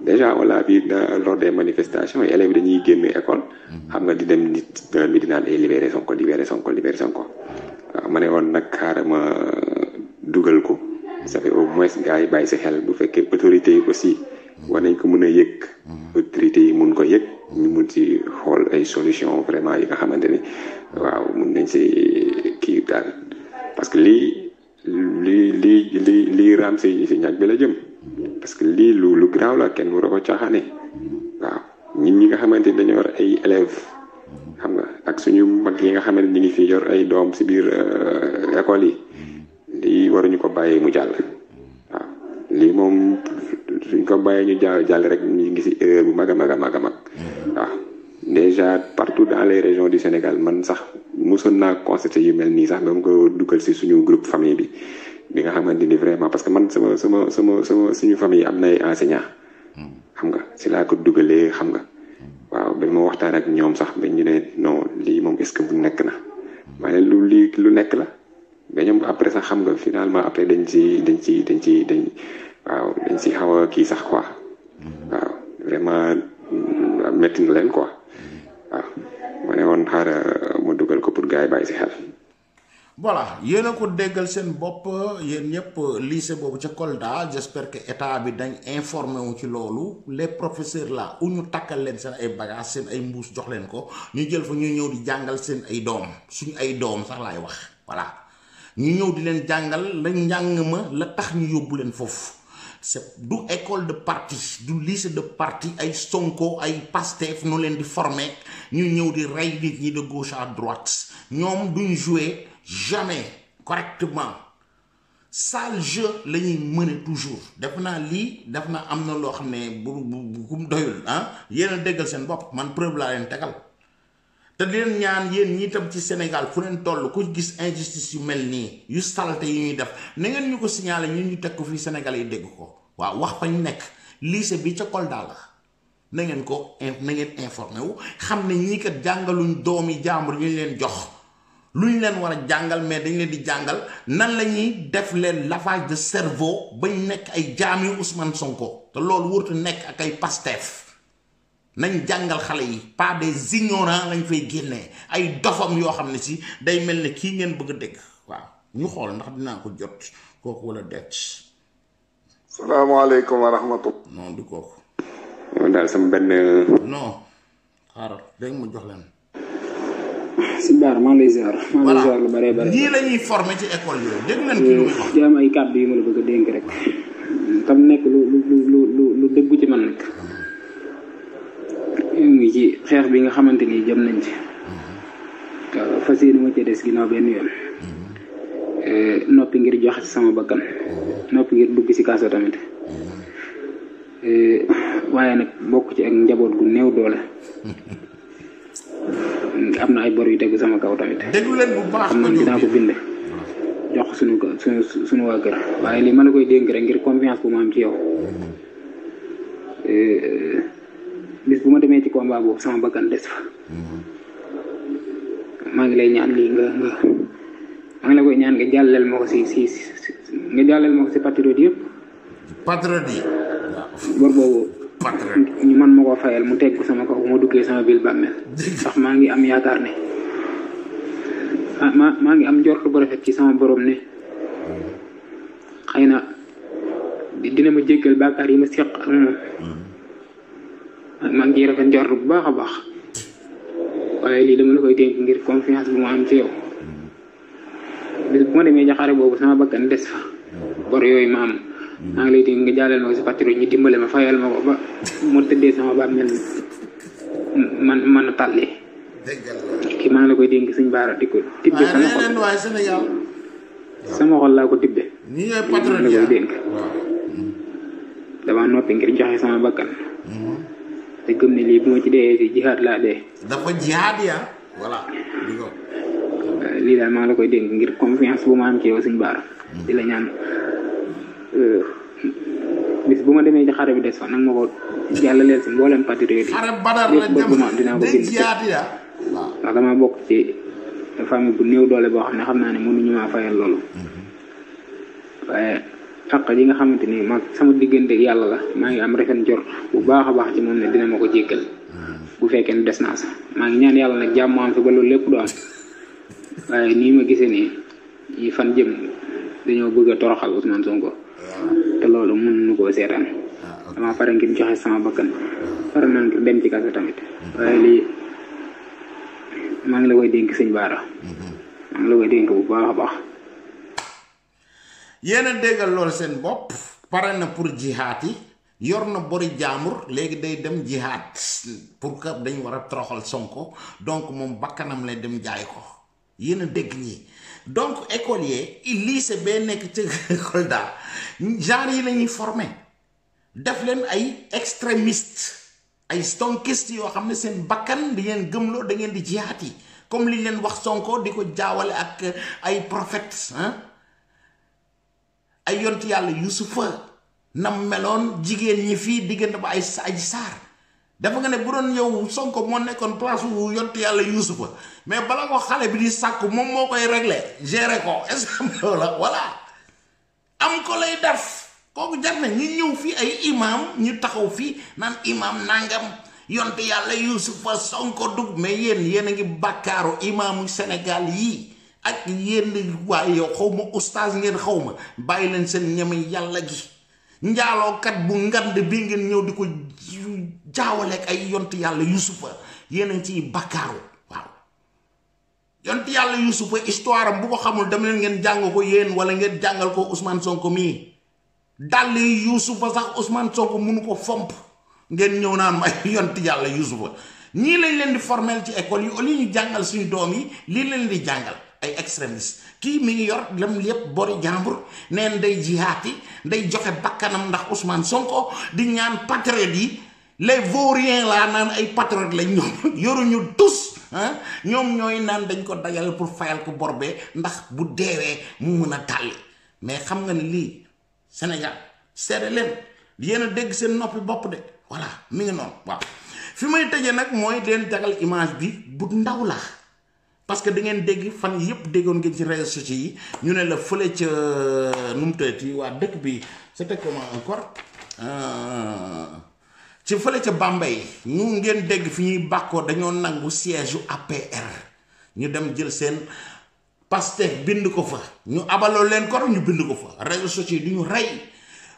déjà on l'a vu lors des manifestations élèves dañuy génn école xam nga di dem mi di naan ay libéré Sonko waaw ma ne woon nag xaaral ma dugal ko ça fait au moins gars yi bàyyi si xel bu fekkee autorités yi aussi war nañ ko mën a yëg autorités yi mun ko yëg ñu mun si xool ay solution vraiment yi nga xamante ni waaw mun nañ si kii daal parce que lii raam si ñaaj bi la jëm parce que lii lu graaw la kenn waroo ko caaxaane waaw ñun ñi nga xamante ni dañoo yor ay élèves xam nga ak suñu mag yi nga xamante ni ñu ngi fi yor ay doom si biir école yi lii waruñu ko bàyyee mu jàll waaw lii moom suñ ko bàyyee ñu jàll rek ñu ngi si erreur bu mag a mag waaw déjà partout dans les régions du Sénégal man sax mosoon naa constaté yu mel nii sax ba mu ko dugal si suñu groupe famille bi nga xamante ni vraiment parce que man sama suñu famille am na ay enseignants xam nga si laa ko dugalee xam nga waaw ba ma waxtaan ak ñoom sax ba ñu ne non lii moom est-ce que bu nekk na ma ne lu nekk la mais ñoom après sax xam nga finalement après dañ si xaw a kii sax quoi waaw vraiment métti na leen quoi waaw ma ne woon xaaral ma dugal ko pour gars yi bàyyi si xel. voilà yéen a ko déggal seen bopp yéen ñëpp lycée boobu ca Kolda j'espère que état bi dañ informé wu ci loolu les professeurs là u ñu takkal leen seen ay bagages seen ay mbuus jox leen ko ñu jël fa ñuy ñëw di jàngal seen ay doom suñu ay doom sax laay wax voilà ñu ñëw di leen jàngal la njàng ma la tax ñu yóbbu leen foofu c'est du école de parti du lycée de parti ay Sonko ay Pastef nu leen di former ñu ñëw di rey nit ñi de gauche à droite ñoom duñ jouer jamais correctement sale jeu la ñuy mëne toujours def naa lii def naa am na loo xam ne bu kum doyul yéen a déggal seen bopp man preuve laa leen tegal te di leen ñaan yéen ñi tam ci Sénégal fu leen toll ku gis injustice yu mel nii yu salte yu ñuy def na ngeen ñu ko signaler ñun ñu teg ko fii Sénégal yi dégg ko waaw wax fañ nekk lycée bi ca Kolda la na ngeen informé wu xam ne ñii kat jàngaluñ doomi jàmbur ñu leen jox lu ñu leen war a jàngal mais dañ leen di jàngal nan la ñuy def leen lavage de cerveau bañ nekk ay jaami Ousmane Sonko te loolu wurtu nekk ak ay Pastef nañ jàngal xale yi pas des ignorants lañ fay génnee ay dofam yoo xam ne si day mel ne kii ngeen bëgg a dégg waaw ñu xool ndax dinaa ko jot kooku wala det. salaamaaleykum wa rahmatullah. non du kooku. moom daal sama benn. non xaaral dégg ma jox leen. si baar maa lay ziar. maa lay ziar lu bare bare. ñii la ñuy formé ci école yooyu dégg leen ki lu muy wax. di am ay kàddu yu ma la bëgg a dénk rek tam nekk lu dëggu ci man nag muy ci xeex bi nga xamante ni jëm nañ ci waaw fas yéene ma ci des ginnaaw benn yoon noppi ngir joxe ci sama bakkan noppi ngir dugg ci kaso tamit waaye nag bokk ci ak njaboot gu néew doole am na ay bor yu tegu sama kaw tamit déglu leen bu baax xam naa dinaa ko bind jox suñu waa kër waaye lii ma la koy dénk rek ngir confiance bu ma am ci yow bis bu ma demee ci combat boobu sama bakkan des fa maa ngi lay ñaan lii nga maa ngi la koy ñaan nga jàlleel ma ko si nga jàlleel ma ko si patriote yëpp bor boobu ñu man ma koo fayal mu tegg sama kaw bu ma duggee sama biir bàmmeel ndax maa ngi am yaakaar ne maa ngi am njort bu rafet ci sama borom ne xëy na dina ma jéggal bàkkaar yi ma seq ak moom maa ngi ciy rafet njort bu baax a baax waaye lii dama la koy dénk ngir confiance bu ma am ci yow bis bu ma demee jaxaare boobu sama bakkan des fa bor yooyu ma am maa ngi lay dénk nga jàllale ma ko si patriote ñu dimbale ma fayal ma ko ba mu tëddee sama bàmmeel man a tàlli kii maa ngi la koy dénk suñ baara di ko tibbe sama xol sama xol laa ko tibbe maa la koy dénk dama noppi ngir joxe sama bakkan te gëm ne lii bu ma ci dee si jihaad laa dee dafa jihaad ya voilà lii daal maa ngi la koy dénk ngir confiance bu ma am ci yow suñ baara di la ñaan bis bu ma demee ci xare bi des fa nag ma ko jàllaleel si mboolem patriote yi xare Badar la dem dinaa ko bind ndax dama bokk ci famille bu néew doole boo xam ne xam naa ne mënuñu maa fayal loolu waaye àq ji nga xamante ni ma sama diggante yàlla la maa ngi am rafet njort bu baax a baax ci moom ne dina ma ko jéggal bu fekkee ne des naa sax maa ngi ñaan yàlla nag jàmm am fi ba loolu lépp du am waaye nii ma gisee nii yi fan jëm dañoo bëgg a toroxal Ousmane Sonko te loolu mën nu koo seetaan dama pare ngir joxe sama bakkan pare naa ngir dem ci kaso tamit waaye lii maa ngi la koy dénk sëñ Baara maa ngi la koy dénk bu baax a baax yéen a déggal loolu seen bopp pare na pour jihaat yi yor na bori jaamur léegi day dem jihaat pour que dañ war a toroxal Sonko donc moom bakkanam lay dem jaay ko yéen a dégg ñii donc écolier lycée bee nekk ci Kolda genre yi la ñuy formé def leen ay extrémiste ay stonkiste yoo xam ne seen bakkan di ngeen gëmloo da ngeen di jihaat yi comme li leen wax Sonko di ko jaawale ak ay prophètes ay yontu yàlla Yusufa nam meloon jigéen ñi fii diggante ba ay Adji Sarr dafa nga ne bu doon yow Sonko moo nekkoon place wu yontu yàlla Yuusufa mais bala ko xale bi di sàkku moom moo koy régler gérer ko est-ce que la voilà am ko lay def kooku jar na ñu ñëw fii ay imam ñu taxaw fii naan imam nangam yontu yàlla Yuusufa Sonko dugg mais yéen a ngi bàkkaaru imaamu Sénégal yii ak yéen waaye yow xaw ma oustaz ngeen xaw ma bàyyi leen seen ñeme yàlla gi njaalookat bu ngand bi ngeen ñëw di ko jaawaleeg ay yontu yàlla Yuusufa yéen a ngi ciy bakkaaru waaw yontu yàlla Yuusufa histoire am bu ko xamul dem leen ngeen jàng ko yéen wala ngeen jàngal ko Ousmane Sonko mii dàll yi Yuusufa sax Ousmane Sonko mënu ko fomp ngeen ñëw naan ma yontu yàlla Yuusufa ñii lañ leen di formel ci école yi au lieu ñu jàngal suñu doom yi lii leen di jàngal ay extrémistes kii mi ngi yor lam lépp bori jàmbur neen day jihaati day joxe bakkanam ndax Ousmane Sonko di ñaan patriotes yi les vauriens laa naan ay patriotes lañ ñoom yoruñu tous ñoom ñooy naan dañ ko dajal pour fayal ko borbee ndax bu deewee mu mën a tàlli mais xam nga ne lii Sénégal seede leen yéen a dégg seen noppi bopp de voilà mi ngi noonu waaw fi may tëjee nag mooy leen jagal image bi bu ndaw la parce que da ngeen dégg fan yëpp déggoon ngeen ci réseaux sociaux yi ñu ne la fële ca nu mu tëddee waa dëkk bi c'était comment encore ci fële ca Bambey ñu ngeen dégg fi ñuy bàkkoo dañoo nangu siège yu APR ñu dem jël seen Pastef bind ko fa ñu abaloo leen ko ñu bind ko fa réseaux sociaux yi du ñu rey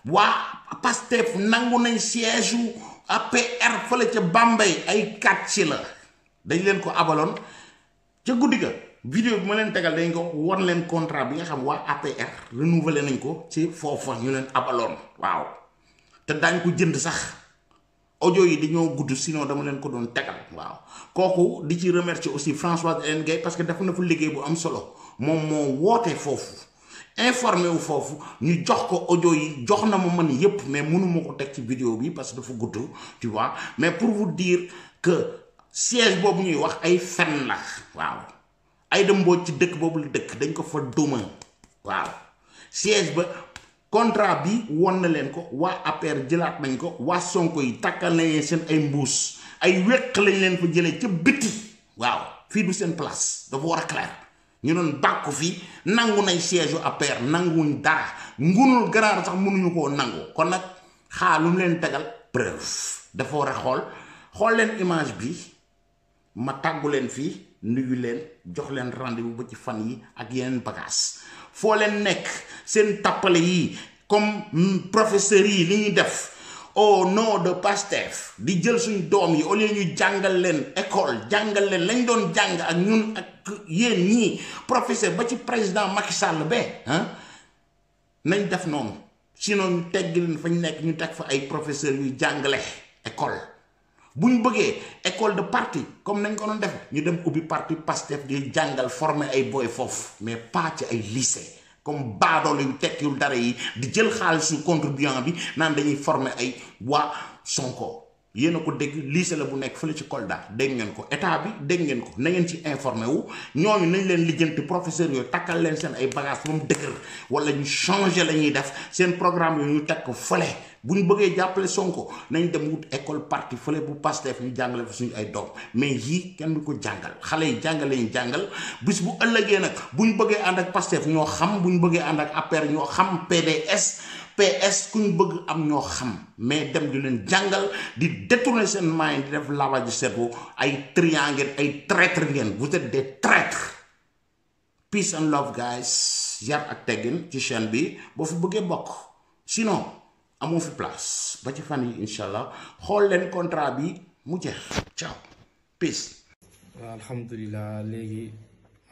waa Pastef nangu nañ siège yu APR fële ca Bambey ay kàcc la dañ leen ko abaloon ca guddi ga vidéo bi ma leen tegal dañ ko won leen contrat bi nga xam waa APR renouvelé nañ ko ci foofa ñu leen abaloon waaw te daañ ko jënd sax audio yi dañoo gudd sinon dama leen ko doon tegal waaw kooku di ci remercier aussi Françoise Hélène Gaye parce que def na fa liggéey bu am solo moom moo wootee foofu informé wu foofu ñu jox ko audio yi jox na ma man yépp mais mënuma ko teg ci vidéo bi parce que dafa gudd tu vois mais pour vous dire que siège boobu ñuy wax ay fen la waaw ay dem Mbodj ci dëkk boobu la dëkk dañ ko fa duma waaw siège ba contrat bi won na leen ko waa APR jëlaat nañ ko waa Sonko yi takkal nañ leen seen ay mbuus ay wéq lañ leen fa jëlee ca biti waaw fii du seen place dafa war a clair ñu doon bàkku fii nangu nañ siège yu APR nanguwuñ dara ngunul garaar sax mënuñu koo nangu kon nag lu mu leen tegal preuve dafa war a xool leen image bi ma tàggu leen fii nuyu leen jox leen rendez-vous ba ci fan yi ak yeneen bagages foo leen nekk seen tappale yi comme professeurs yi li ñuy def au nom de Pastef di jël suñ doom yi au lieu ñu jàngal leen école jàngal leen lañ doon jàng ak ñun ak yéen ñii professeur ba ci président Macky Sall nañ def noonu sinon ñu tegg leen fa ñu nekk ñu teg fa ay professeurs yuy jàngale école bu ñu bëggee école de parti comme nañ ko doon def ñu dem ubbi parti Pastef di jàngal former ay boy foofu mais pas ci ay lycée comme baadoolo yu tekkiwul dara yi di jël xaalisu contribuant bi naan dañuy former ay waa Sonko yéen a ko dégg lycée la bu nekk fële ci Kolda dégg ngeen ko état bi dégg ngeen ko na ngeen ci informé wu ñooñu nañ leen lijjanti professeur yooyu takkal leen seen ay bagages ba mu dëgër wala ñu changé la ñuy def seen programme yooyu ñu teg ko fële bu ñu bëggee jàppale Sonko nañ dem wut école parti fële bu Pastef ñu jàngale fa suñu ay doom mais yii kenn du ko jàngal xale yi jàngale ñu jàngal bis bu ëllëgee nag bu ñu bëggee ànd ak Pastef ñoo xam bu ñu bëggee ànd ak APR ñoo xam PDS PS ku ñu bëgg am ñoo xam mais dem di leen jàngal di détourner seen moyen di def lavage de cerveau ay triangle ay traître ngeen vous êtes des traîtres peace and love guys yar ak teggin ci chaîne bi boo fi bëggee bokk sinon amoo fi place ba ci fan yi incha allah xool leen contrat bi mu jeex ciao peace. waaw alhamdulilah léegi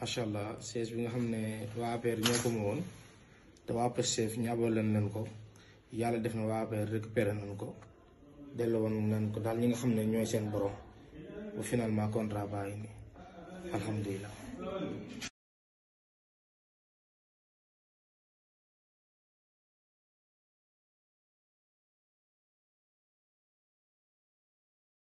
macha allah siège bi nga xam ne waa APR ñoo ko moomoon te waa Pastef ñu abal leen ko yàlla def na waa APR récupéré nañ ko delloo woon nañ ko daal ñi nga xam ne ñooy seen borom ba finalement contrat baa ngi nii alhamdulilah.